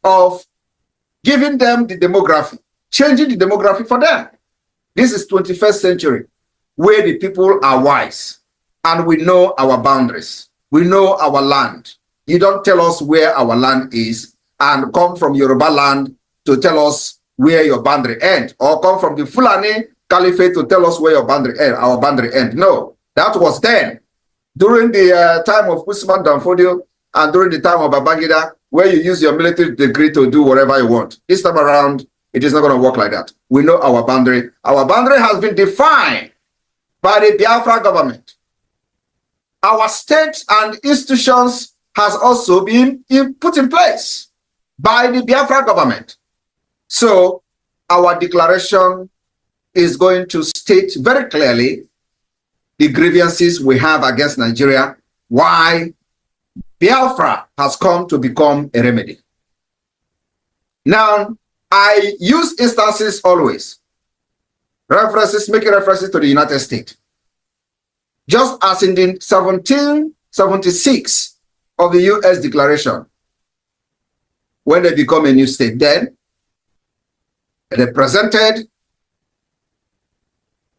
of giving them the demography, changing the demography for them. This is 21st century, where the people are wise and we know our boundaries. We know our land. You don't tell us where our land is and come from Yoruba land to tell us where your boundary ends, or come from the Fulani Caliphate to tell us where your boundary end, our boundary end. No, that was then. During the time of Usman Danfodio and during the time of Babangida, where you use your military degree to do whatever you want. This time around, it is not going to work like that. We know our boundary. Our boundary has been defined by the Biafra government. Our state and institutions has also been put in place by the Biafra government. So our declaration is going to state very clearly the grievances we have against Nigeria, why Biafra has come to become a remedy. Now, I use instances always, making references to the United States. Just as in the 1776 of the U.S. Declaration, when they become a new state, then they presented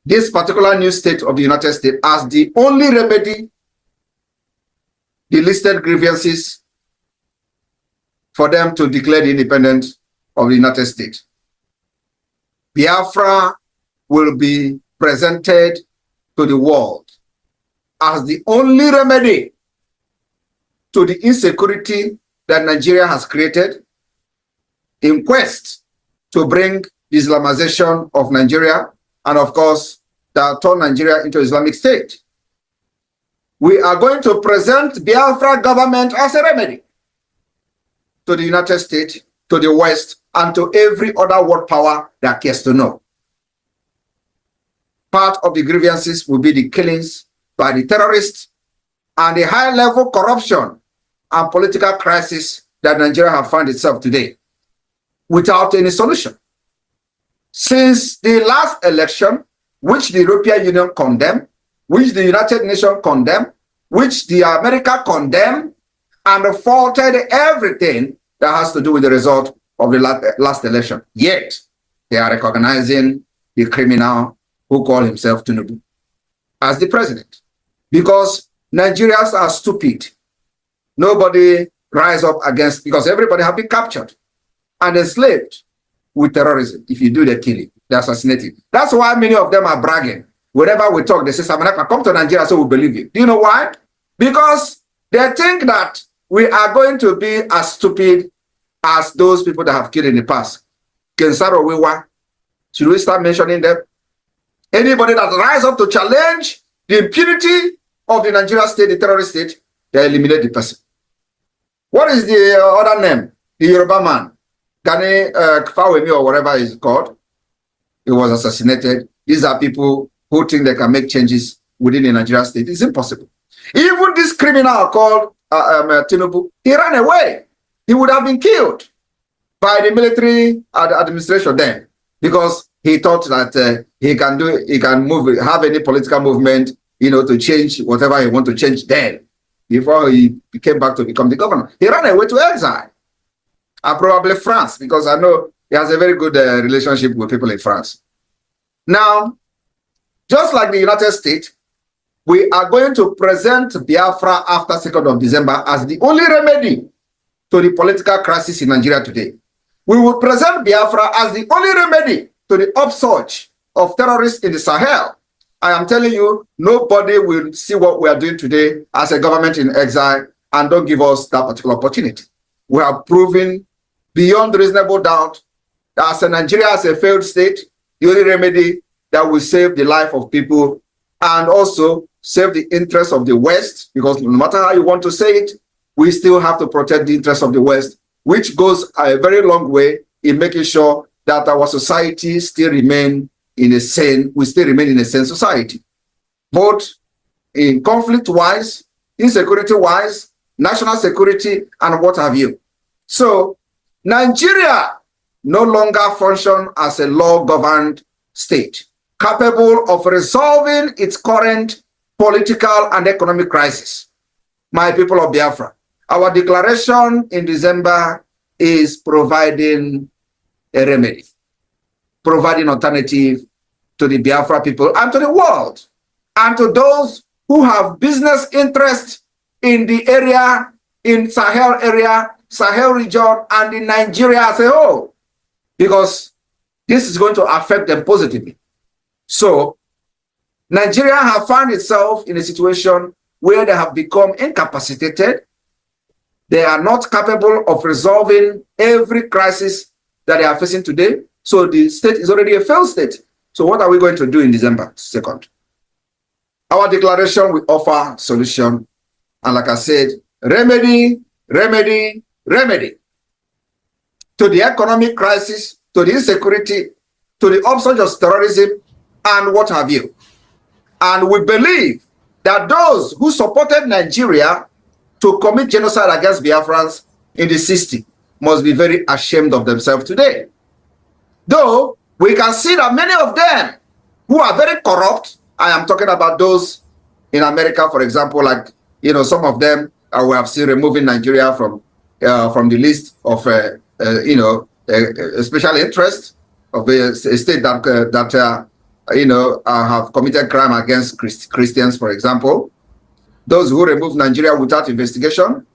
this particular new state of the United States as the only remedy, the listed grievances for them to declare the independence of the United States. Biafra will be presented to the world as the only remedy to the insecurity that Nigeria has created in quest to bring the Islamization of Nigeria and, of course, that turn Nigeria into Islamic State. We are going to present Biafra government as a remedy to the United States, to the West, and to every other world power that cares to know. Part of the grievances will be the killings by the terrorists and the high-level corruption and political crisis that Nigeria has found itself today without any solution. Since the last election, which the European Union condemned, which the United Nations condemned, which the America condemned, and faulted everything that has to do with the result of the last election. Yet, they are recognizing the criminal who called himself Tinubu as the president. Because Nigerians are stupid. Nobody rise up against, because everybody have been captured and enslaved with terrorism. If you do the killing, the assassinating. That's why many of them are bragging. Whenever we talk, they say, Samanaka, come to Nigeria so we believe you. Do you know why? Because they think that we are going to be as stupid as those people that have killed in the past. Kensaro Wiwa, should we start mentioning them? Anybody that rise up to challenge the impunity of the Nigeria state, the terrorist state, they eliminate the person. What is the other name? The Yoruba man, Gani Fawemi or whatever is called. He was assassinated. These are people who think they can make changes within the Nigeria state. It's impossible. Even this criminal called Tinubu, he ran away. He would have been killed by the military administration then, because he thought that he can have any political movement, to change whatever he want to change then, before he came back to become the governor. He ran away to exile, probably France, because I know he has a very good relationship with people in France. Now, just like the United States, we are going to present Biafra after 2nd of December as the only remedy to the political crisis in Nigeria today. We will present Biafra as the only remedy to the upsurge of terrorists in the Sahel. I am telling you, nobody will see what we are doing today as a government in exile and don't give us that particular opportunity. We have proven beyond reasonable doubt that as Nigeria as a failed state, the only remedy that will save the life of people and also save the interests of the West, because no matter how you want to say it, we still have to protect the interests of the West, which goes a very long way in making sure that our society still remain in a sane, we still remain in a sane society, both in conflict-wise, insecurity-wise, national security, and what have you. So Nigeria no longer function as a law-governed state, capable of resolving its current political and economic crisis. My people of Biafra, our declaration in December is providing a remedy, providing alternative to the Biafra people and to the world, and to those who have business interests in the area, in Sahel region, and in Nigeria as a whole, because this is going to affect them positively. So Nigeria have found itself in a situation where they have become incapacitated. They are not capable of resolving every crisis that they are facing today. So the state is already a failed state. So what are we going to do in December 2nd? Our declaration will offer solution. And like I said, remedy, remedy, remedy to the economic crisis, to the insecurity, to the upsurge of terrorism, and what have you. And we believe that those who supported Nigeria to commit genocide against Biafrans in the 60s must be very ashamed of themselves today. Though we can see that many of them who are very corrupt, I am talking about those in America, for example, like, some of them we have seen removing Nigeria from the list of, special interest of a state that have committed crime against Christians, for example. Those who remove Nigeria without investigation,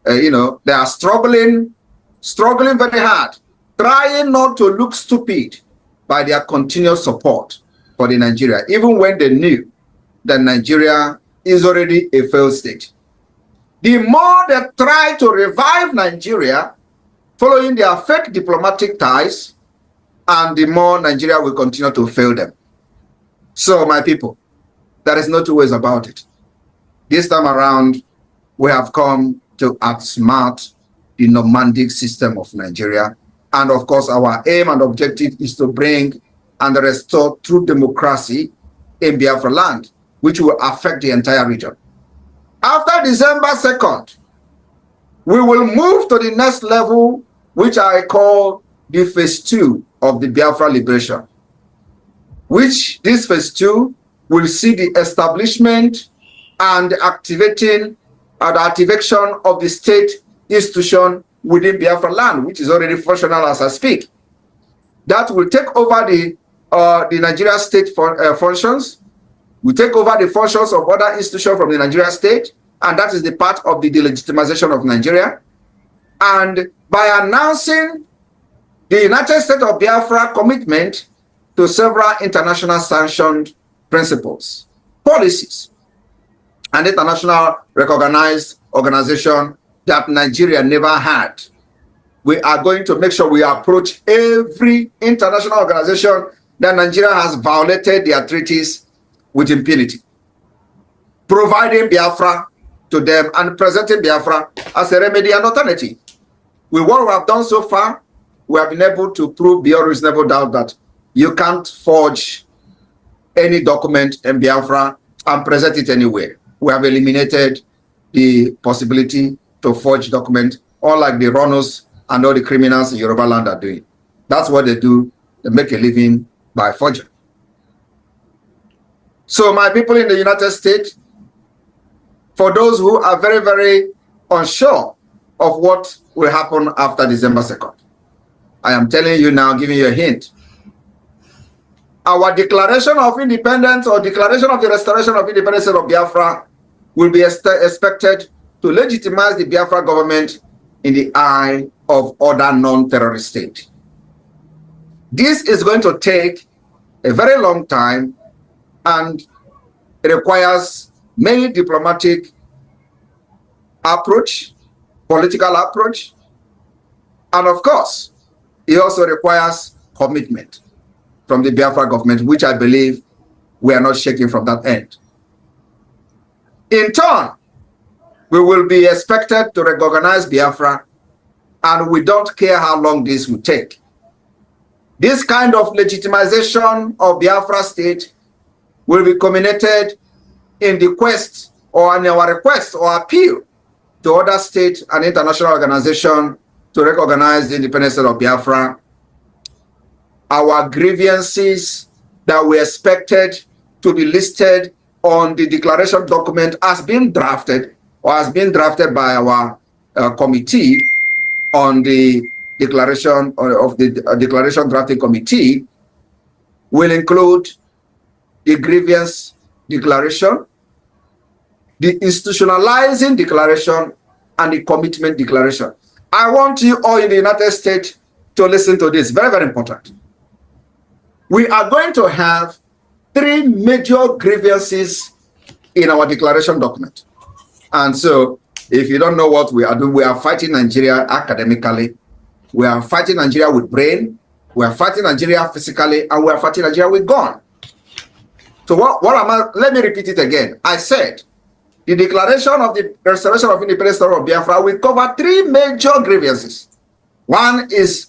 they are struggling very hard, trying not to look stupid by their continuous support for the Nigeria, even when they knew that Nigeria is already a failed state. The more they try to revive Nigeria, following their fake diplomatic ties, and the more Nigeria will continue to fail them. So, my people, there is no two ways about it. This time around, we have come to outsmart the nomadic system of Nigeria. And of course, our aim and objective is to bring and restore true democracy in Biafra land, which will affect the entire region. After December 2nd, we will move to the next level, which I call the phase 2 of the Biafra liberation, which this phase 2 will see the establishment and the activation of the state institution within Biafra land, which is already functional as I speak. That will take over the Nigeria state functions, will take over the functions of other institutions from the Nigeria state, and that is the part of the delegitimization of Nigeria. And by announcing the United States of Biafra commitment to several international sanctioned principles, policies, and international recognized organization that Nigeria never had, we are going to make sure we approach every international organization that Nigeria has violated their treaties with impunity, providing Biafra to them and presenting Biafra as a remedy and alternative. With what we have done so far, we have been able to prove beyond reasonable doubt that you can't forge any document in Biafra and present it anywhere. We have eliminated the possibility to forge document, unlike the runners and all the criminals in Yoruba land are doing. That's what they do. They make a living by forgery. So my people in the United States, for those who are very, very unsure of what will happen after December 2nd, I am telling you now, giving you a hint. Our declaration of independence or declaration of the restoration of independence of Biafra will be expected to legitimize the Biafra government in the eye of other non-terrorist states. This is going to take a very long time, and it requires many diplomatic approach, political approach, and of course, it also requires commitment from the Biafra government, which I believe we are not shaking from that end. In turn, we will be expected to recognize Biafra, and we don't care how long this will take. This kind of legitimization of Biafra state will be culminated in the quest or in our request or appeal to other state and international organizations to recognize the independence of Biafra. Our grievances that we expected to be listed on the declaration document has been drafted or has been drafted by our committee on the declaration of the declaration drafting committee will include the grievance declaration, the institutionalizing declaration, and the commitment declaration. I want you all in the United States to listen to this. Very, very important. We are going to have 3 major grievances in our declaration document. And so, if you don't know what we are doing, we are fighting Nigeria academically, we are fighting Nigeria with brain, we are fighting Nigeria physically, and we are fighting Nigeria with gun. So let me repeat it again. I said, the declaration of the restoration of independence of Biafra will cover 3 major grievances. One is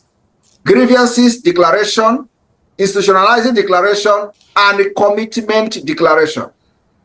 grievances declaration, institutionalizing declaration, and the commitment declaration.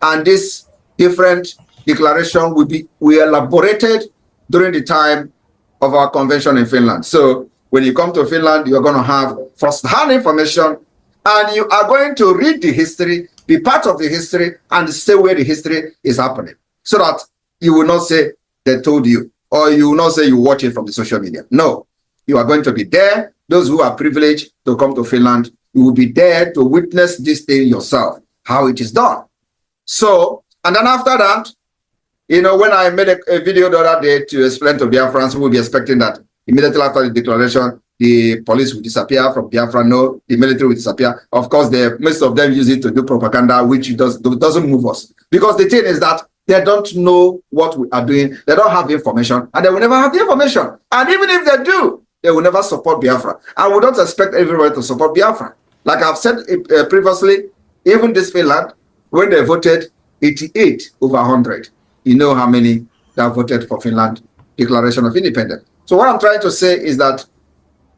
And this different declaration will be elaborated during the time of our convention in Finland. So when you come to Finland, you're going to have first-hand information, and you are going to read the history, be part of the history, and stay where the history is happening, so that you will not say they told you, or you will not say you watch it from the social media. No, you are going to be there. Those who are privileged to come to Finland, you will be there to witness this thing yourself, how it is done. So, and then after that, you know, when I made a video the other day to explain to Biafrans who will be expecting that immediately after the declaration, the police will disappear from Biafra. No, the military will disappear. Of course, most of them use it to do propaganda, which doesn't move us. Because the thing is that they don't know what we are doing. They don't have the information, and they will never have the information. And even if they do, they will never support Biafra. And we don't expect everybody to support Biafra. Like I've said previously, even this Finland, when they voted 88 over 100, you know how many that voted for Finland Declaration of Independence. So what I'm trying to say is that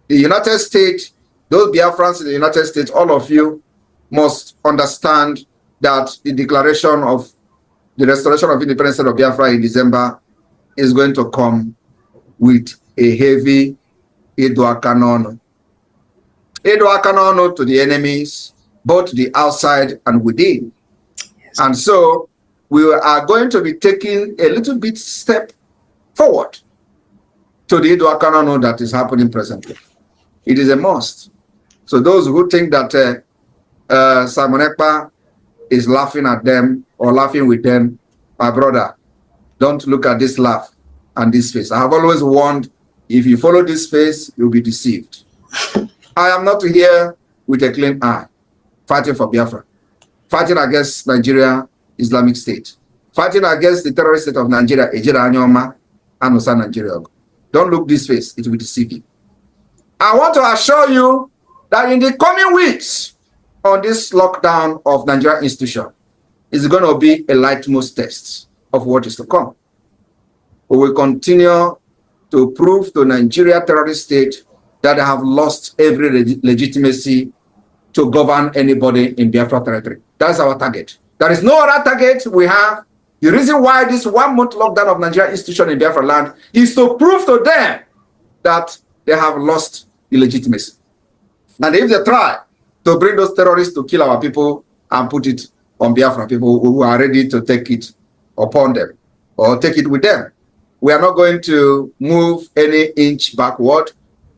the United States, those Biafrans in the United States, all of you must understand that the declaration of the restoration of independence of Biafra in December is going to come with a heavy Edoakanon to the enemies, both the outside and within. Yes. And so we are going to be taking a little bit step forward to the Edoakanon that is happening presently. It is a must. So those who think that Simon Ekpa is laughing at them or laughing with them, my brother, don't look at this laugh and this face. I have always warned, if you follow this face, you'll be deceived. I am not here with a clean eye, fighting for Biafra, fighting against Nigeria Islamic State, fighting against the terrorist state of Nigeria, Ejira Anyoma, and Osa Nigeria. Don't look this face, it will deceive you. I want to assure you that in the coming weeks on this lockdown of Nigeria institution is going to be a litmus test of what is to come. We will continue to prove to Nigeria terrorist state that they have lost every legitimacy to govern anybody in Biafra territory. That's our target. There is no other target we have. The reason why this 1 month lockdown of Nigeria institution in Biafra land is to prove to them that they have lost the legitimacy. And if they try to bring those terrorists to kill our people and put it on Biafra people who are ready to take it upon them or take it with them, we are not going to move any inch backward,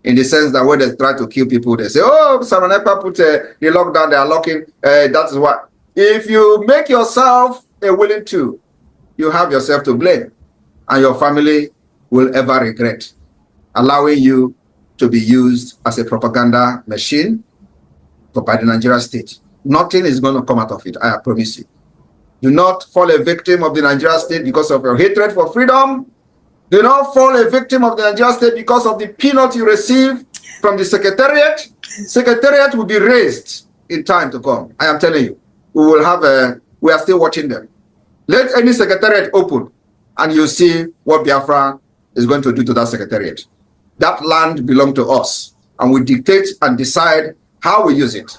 in the sense that when they try to kill people, they say, oh, Simon Ekpa put the lockdown, they are locking. That is what. If you make yourself a willing to, you have yourself to blame, and your family will ever regret allowing you to be used as a propaganda machine by the Nigeria state. Nothing is going to come out of it, I promise you. Do not fall a victim of the Nigeria state because of your hatred for freedom. Do not fall a victim of the Nigeria state because of the peanut you receive from the secretariat. Secretariat will be raised in time to come. I am telling you, we are still watching them. Let any secretariat open and you see what Biafra is going to do to that secretariat. That land belongs to us, and we dictate and decide how we use it.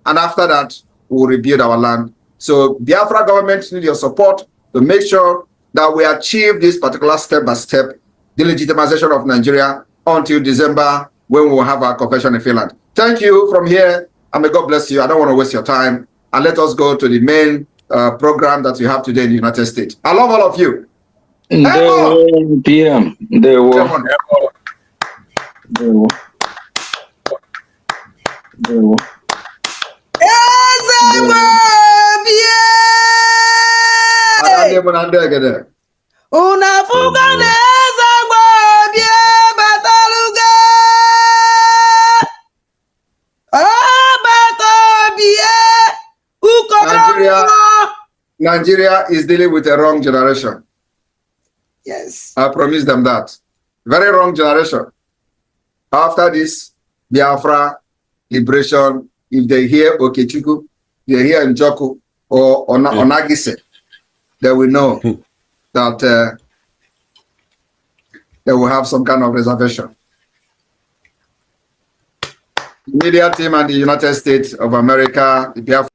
And after that, we will rebuild our land. So Biafra government needs your support to make sure that we achieve this particular step-by-step delegitimization of Nigeria until December, when we will have our convention in Finland. Thank you from here, and may God bless you. I don't want to waste your time. And let us go to the main program that we have today in the United States. I love all of you. PM. Ndewo. Ndewo. Ndewo na ndegede. Unafuga neza bie bataluga. Nigeria is dealing with a wrong generation. Yes. I promise them that. Very wrong generation. After this, Biafra, liberation, if they hear Okechukwu, they hear Njoku or Onagise, they will know that they will have some kind of reservation. Media team and the United States of America, the Biafra.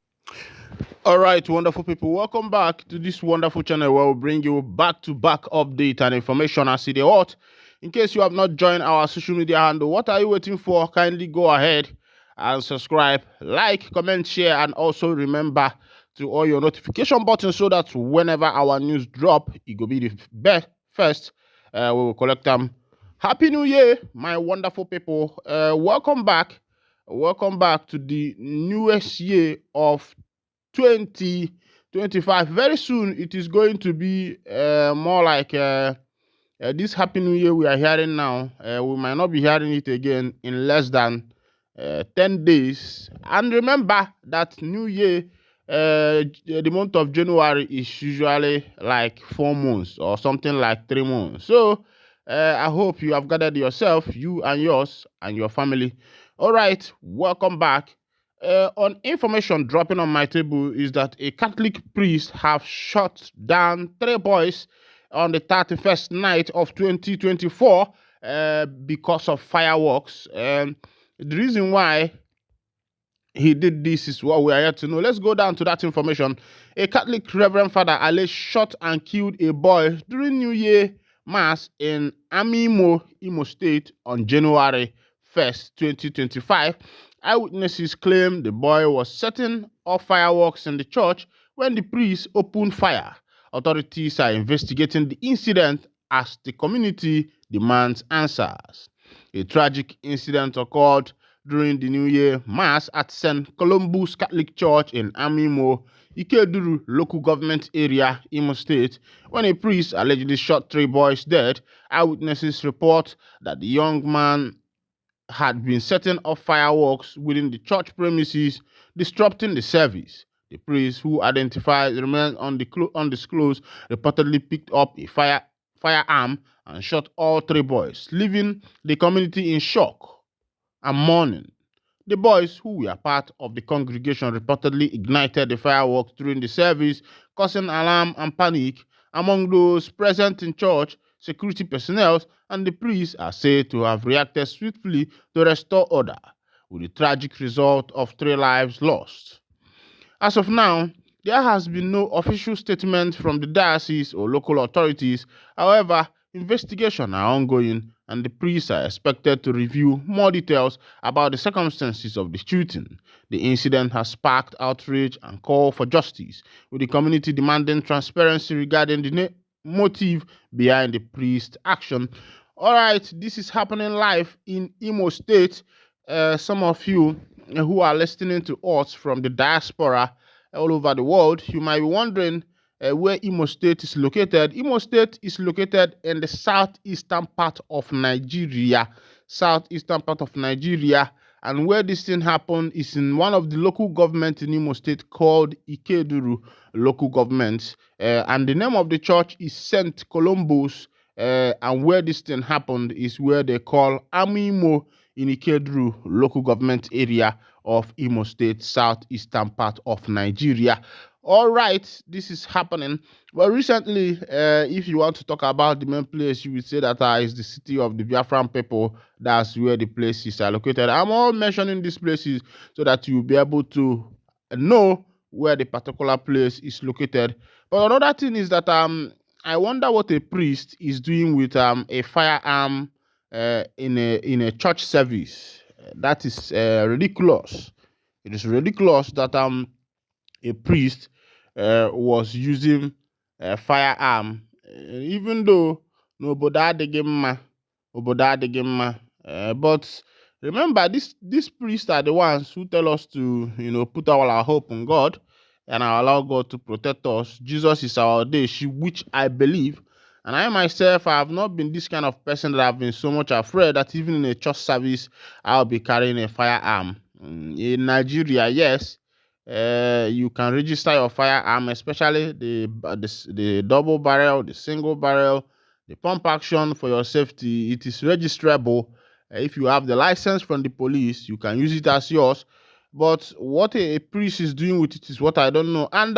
All right, wonderful people, welcome back to this wonderful channel where we bring you back-to-back update and information as it is. In case you have not joined our social media handle, what are you waiting for? Kindly go ahead and subscribe, like, comment, share, and also remember to all your notification buttons so that whenever our news drop, it will be the best first. We will collect them. Happy New Year, my wonderful people. Welcome back to the newest year of 2025. Very soon it is going to be more like this Happy New Year we are hearing now. We might not be hearing it again in less than 10 days. And remember that New Year, the month of January is usually like 4 months or something like 3 months. So I hope you have gathered yourself, you and yours and your family. All right, welcome back. On information dropping on my table is that a Catholic priest have shot down 3 boys on the 31st night of 2024 because of fireworks. The reason why he did this is what we are here to know. Let's go down to that information. A Catholic Reverend Father alleged shot and killed a boy during New Year Mass in Amimo, Imo State on January 1st, 2025. Eyewitnesses claim the boy was setting off fireworks in the church when the priest opened fire. Authorities are investigating the incident as the community demands answers. A tragic incident occurred during the New Year Mass at St. Columbus Catholic Church in Amimo, Ikeduru local government area, Imo State, when a priest allegedly shot 3 boys dead. Eyewitnesses report that the young man had been setting off fireworks within the church premises, disrupting the service. The priest, who identified remains undisclosed, reportedly picked up a firearm and shot all 3 boys, leaving the community in shock and mourning. The boys, who were part of the congregation, reportedly ignited the fireworks during the service, causing alarm and panic among those present in church. Security personnel and the priests are said to have reacted swiftly to restore order, with the tragic result of 3 lives lost. As of now, there has been no official statement from the diocese or local authorities. However, investigations are ongoing and the priests are expected to review more details about the circumstances of the shooting. The incident has sparked outrage and call for justice, with the community demanding transparency regarding the motive behind the priest's action. All right, this is happening live in Imo State. Some of you who are listening to us from the diaspora all over the world, you might be wondering where Imo State is located. Imo State is located in the southeastern part of Nigeria. And where this thing happened is in one of the local government in Imo State called Ikeduru local government. And the name of the church is St. Columbus. And where this thing happened is where they call Amimo in Ikeduru local government area of Imo State, southeastern part of Nigeria. All right, this is happening. Well, recently, if you want to talk about the main place, you would say that is the city of the Biafran people. That's where the place is located. I'm all mentioning these places so that you'll be able to know where the particular place is located. But another thing is that I wonder what a priest is doing with a firearm in a church service. That is ridiculous. It is ridiculous that a priest was using a firearm, even though nobody adịghị mma, But remember, these priests are the ones who tell us to, put all our hope in God and allow God to protect us. Jesus is our Odeshi, which I believe. And I myself, I have not been this kind of person that I've been so much afraid that even in a church service, I'll be carrying a firearm. In Nigeria, yes, you can register your firearm, especially the double barrel, the single barrel, the pump action for your safety. It is registrable. If you have the license from the police, you can use it as yours. But what a priest is doing with it is what I don't know. And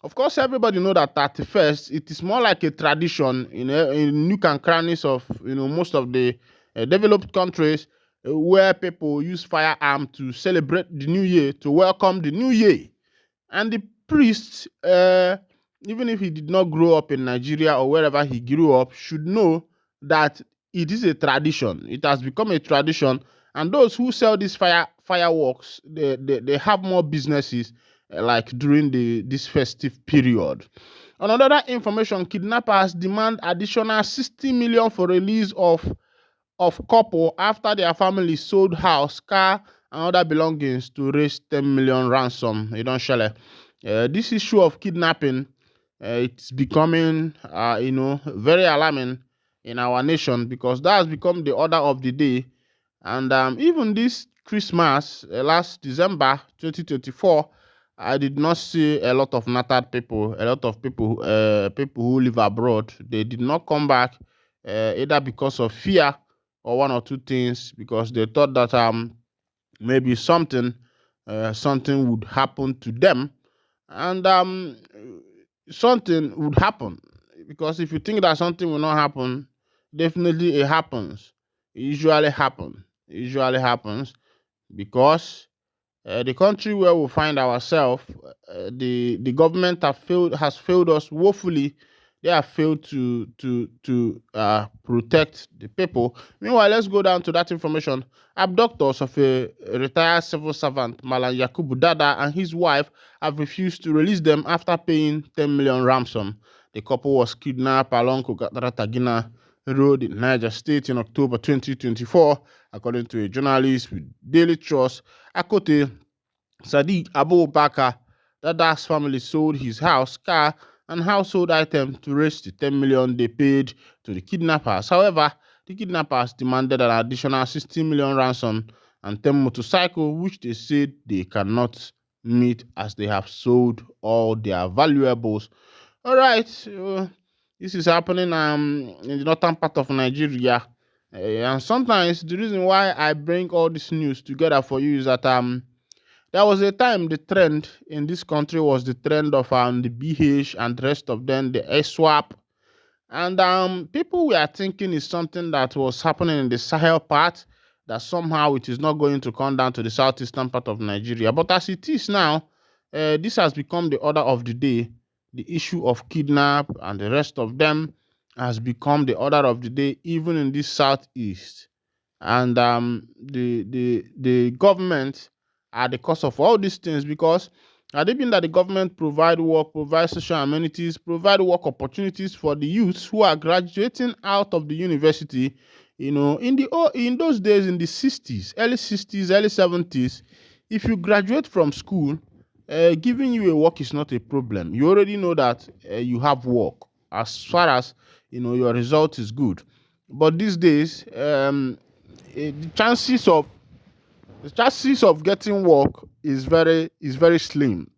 of course, everybody know that 31st, it is more like a tradition in nook and crannies of most of the developed countries where people use firearm to celebrate the new year, to welcome the new year. And the priest, even if he did not grow up in Nigeria or wherever he grew up, should know that it is a tradition. It has become a tradition. And those who sell these fireworks, they have more businesses like during this festive period. On other information, kidnappers demand additional 60 million for release of couple after their family sold house, car, and other belongings to raise 10 million ransom. You don't share. This issue of kidnapping, it's becoming, very alarming in our nation because that has become the order of the day. And even this Christmas, last December 2024, I did not see a lot of nattered people, a lot of people who live abroad. They did not come back either because of fear or one or two things, because they thought that maybe something would happen to them, and something would happen, because if you think that something will not happen, definitely it happens. It usually happens because the country where we find ourselves, the government has failed us woefully. They have failed to protect the people. Meanwhile, let's go down to that information. Abductors of a retired civil servant, Malan Yakubu Dada, and his wife have refused to release them after paying 10 million ransom. The couple was kidnapped along Kogatara-Tagina Road in Niger State in October 2024, according to a journalist with Daily Trust. Akote Sadiq Abubakar, Dada's family sold his house, car, and household items to raise the 10 million they paid to the kidnappers. However, the kidnappers demanded an additional 60 million ransom and 10 motorcycles, which they said they cannot meet as they have sold all their valuables. All right, this is happening in the northern part of Nigeria. And sometimes the reason why I bring all this news together for you is that there was a time the trend in this country was the trend of the BH and the rest of them, the SWAP. And people were thinking it's something that was happening in the Sahel part, that somehow it is not going to come down to the southeastern part of Nigeria. But as it is now, this has become the order of the day. The issue of kidnap and the rest of them has become the order of the day, even in this southeast. And the government are the cause of all these things, because had it been that the government provide work, provide social amenities, provide work opportunities for the youths who are graduating out of the university, in those days, in the 60s, early 60s, early 70s, if you graduate from school, giving you a work is not a problem. You already know that you have work as far as your result is good. But these days, the chances of getting work is very slim.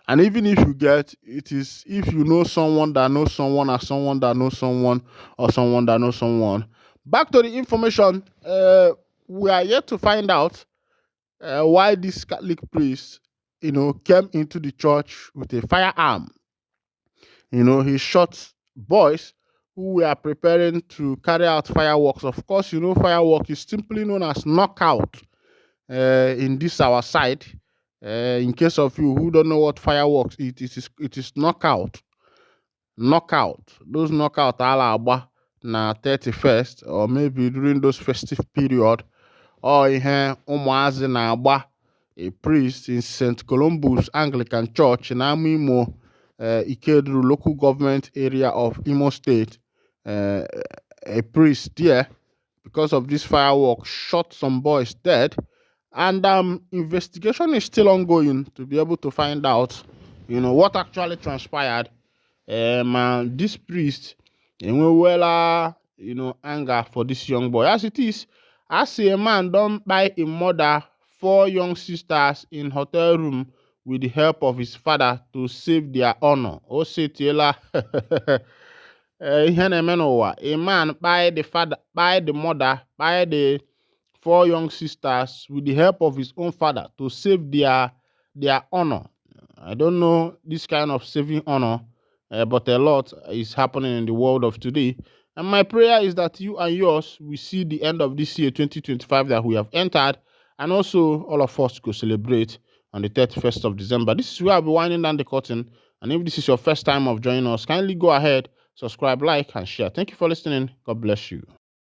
And even if you get, it is if you know someone that knows someone, or someone that knows someone, or someone that knows someone. Back to the information, we are yet to find out why this Catholic priest came into the church with a firearm. He shot boys who were preparing to carry out fireworks. Of course, firework is simply known as knockout in this our side. In case of you who don't know what fireworks it is knockout. Those knockout ala agba na 31st, or maybe during those festive period, or ihe ụmụazị na-agba. A priest in St. Columbus Anglican Church in Amimo, Ikeduru local government area of Imo State, a priest there because of this firework, shot some boys dead. And investigation is still ongoing to be able to find out, what actually transpired. This priest, anger for this young boy. As it is, I see a man don't buy a mother 4 young sisters in hotel room with the help of his father to save their honor. O say Taylor. A man by the father, by the mother, by the 4 young sisters with the help of his own father to save their honor. I don't know this kind of saving honor, but a lot is happening in the world of today. And my prayer is that you and yours will see the end of this year 2025 that we have entered, and also all of us go celebrate on the 31st of December. This is where I'll be winding down the curtain. And if this is your first time of joining us, kindly go ahead, subscribe, like, and share. Thank you for listening. God bless you.